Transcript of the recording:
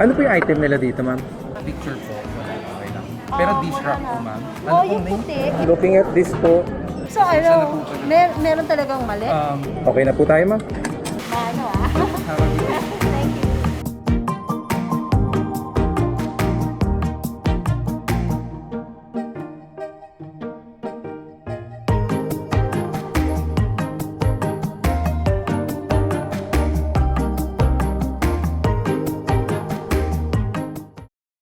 Ano po yung item nila dito, ma'am? Picture po. Okay lang. Pero dish rack po, ma'am. Ano Oh, pong yung name? puti. Looking at this po, So ano, meron talagang mali? okay na po tayo, ma'am? Na ano ah? Harap